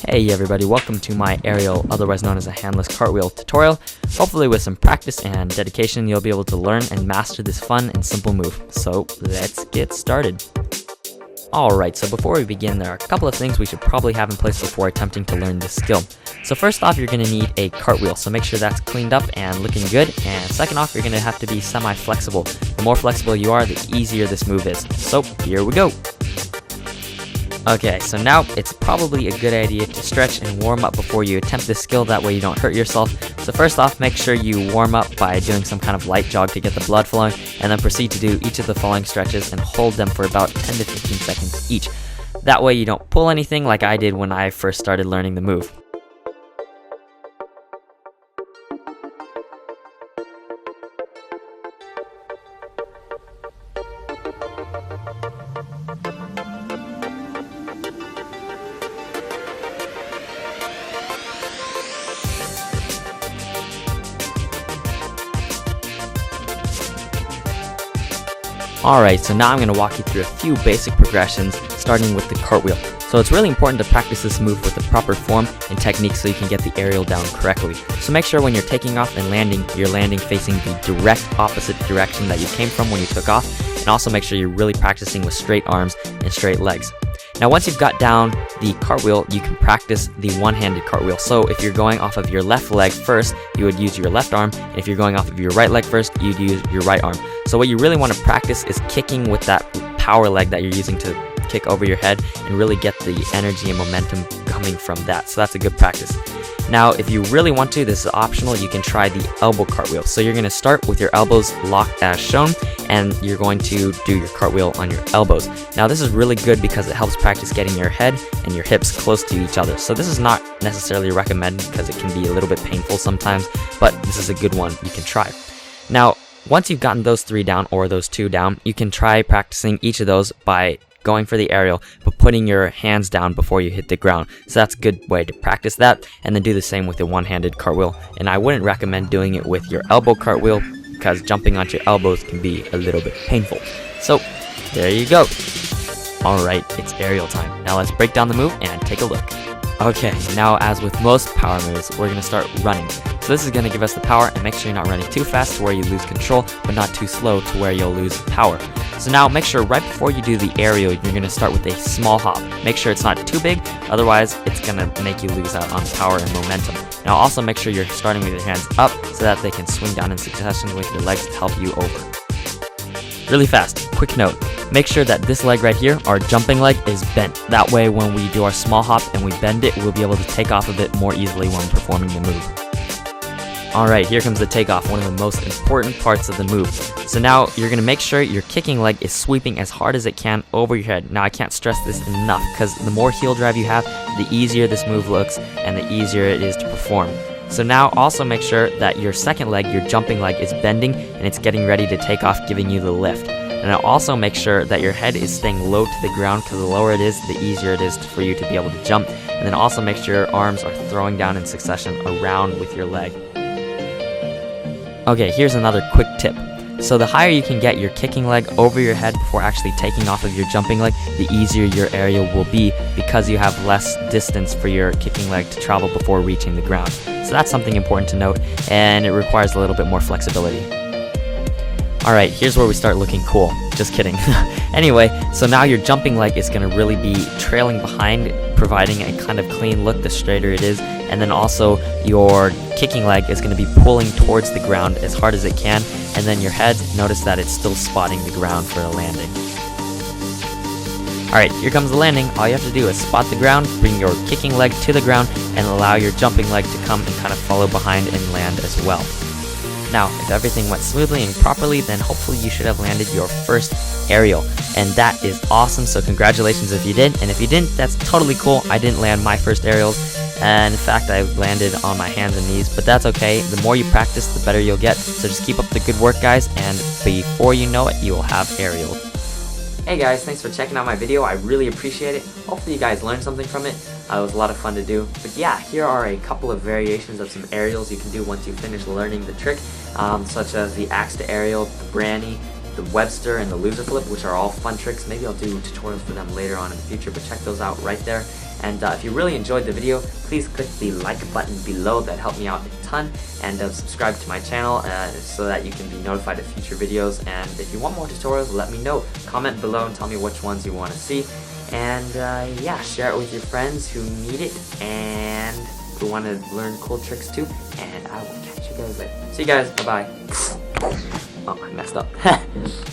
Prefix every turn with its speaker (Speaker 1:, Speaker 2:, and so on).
Speaker 1: Hey everybody, welcome to my aerial, otherwise known as a handless cartwheel tutorial. Hopefully with some practice and dedication, you'll be able to learn and master this fun and simple move. So let's get started. Alright, so before we begin, there are a couple of things we should probably have in place before attempting to learn this skill. So first off, you're going to need a cartwheel, so make sure that's cleaned up and looking good. And second off, you're going to have to be semi-flexible. The more flexible you are, the easier this move is. So here we go. Okay, so now it's probably a good idea to stretch and warm up before you attempt this skill, that way you don't hurt yourself. So first off, make sure you warm up by doing some kind of light jog to get the blood flowing, and then proceed to do each of the following stretches and hold them for about 10 to 15 seconds each. That way you don't pull anything like I did when I first started learning the move. Alright, so now I'm going to walk you through a few basic progressions, starting with the cartwheel. So it's really important to practice this move with the proper form and technique so you can get the aerial down correctly. So make sure when you're taking off and landing, you're landing facing the direct opposite direction that you came from when you took off, and also make sure you're really practicing with straight arms and straight legs. Now once you've got down the cartwheel, you can practice the one-handed cartwheel. So if you're going off of your left leg first, you would use your left arm, and if you're going off of your right leg first, you'd use your right arm. So what you really want to practice is kicking with that power leg that you're using to kick over your head and really get the energy and momentum coming from that. So that's a good practice. Now if you really want to, this is optional, you can try the elbow cartwheel. So you're going to start with your elbows locked as shown, and you're going to do your cartwheel on your elbows. Now this is really good because it helps practice getting your head and your hips close to each other. So this is not necessarily recommended because it can be a little bit painful sometimes, but this is a good one you can try. Now once you've gotten those three down, or those two down, you can try practicing each of those by going for the aerial, but putting your hands down before you hit the ground. So that's a good way to practice that, and then do the same with the one-handed cartwheel. And I wouldn't recommend doing it with your elbow cartwheel because jumping onto your elbows can be a little bit painful. So there you go. Alright, it's aerial time. Now let's break down the move and take a look. Okay, now as with most power moves, we're going to start running. So this is going to give us the power, and make sure you're not running too fast to where you lose control, but not too slow to where you'll lose power. So now make sure right before you do the aerial, you're going to start with a small hop. Make sure it's not too big, otherwise it's going to make you lose out on power and momentum. Now also make sure you're starting with your hands up so that they can swing down in succession with your legs to help you over. Really fast, quick note. Make sure that this leg right here, our jumping leg, is bent. That way when we do our small hop and we bend it, we'll be able to take off of it more easily when performing the move. Alright, here comes the takeoff, one of the most important parts of the move. So now you're going to make sure your kicking leg is sweeping as hard as it can over your head. Now I can't stress this enough because the more heel drive you have, the easier this move looks and the easier it is to perform. So now also make sure that your second leg, your jumping leg, is bending and it's getting ready to take off, giving you the lift. And now also make sure that your head is staying low to the ground, because the lower it is, the easier it is for you to be able to jump. And then also make sure your arms are throwing down in succession around with your leg. Okay, here's another quick tip. So the higher you can get your kicking leg over your head before actually taking off of your jumping leg, the easier your aerial will be, because you have less distance for your kicking leg to travel before reaching the ground. So that's something important to note, and it requires a little bit more flexibility. Alright, here's where we start looking cool. Just kidding. Anyway, so now your jumping leg is going to really be trailing behind, providing a kind of clean look the straighter it is, and then also your kicking leg is going to be pulling towards the ground as hard as it can, and then your head, notice that it's still spotting the ground for a landing. Alright, here comes the landing. All you have to do is spot the ground, bring your kicking leg to the ground, and allow your jumping leg to come and kind of follow behind and land as well. Now, if everything went smoothly and properly, then hopefully you should have landed your first aerial. And that is awesome, so congratulations if you did. And if you didn't, that's totally cool. I didn't land my first aerials, and in fact I landed on my hands and knees, but that's okay. The more you practice, the better you'll get. So just keep up the good work, guys, and before you know it, you will have aerials. Hey guys, thanks for checking out my video. I really appreciate it. Hopefully you guys learned something from it. It was a lot of fun to do. But yeah, here are a couple of variations of some aerials you can do once you finish learning the trick, such as the axe to aerial, the Branny, the Webster, and the loser flip, which are all fun tricks. Maybe I'll do tutorials for them later on in the future, but check those out right there. And if you really enjoyed the video, please click the like button below. That helped me out a ton. And subscribe to my channel so that you can be notified of future videos. And if you want more tutorials, let me know. Comment below and tell me which ones you want to see. And yeah, share it with your friends who need it and who want to learn cool tricks too. And I will catch you guys later. See you guys. Bye-bye. Oh, I messed up.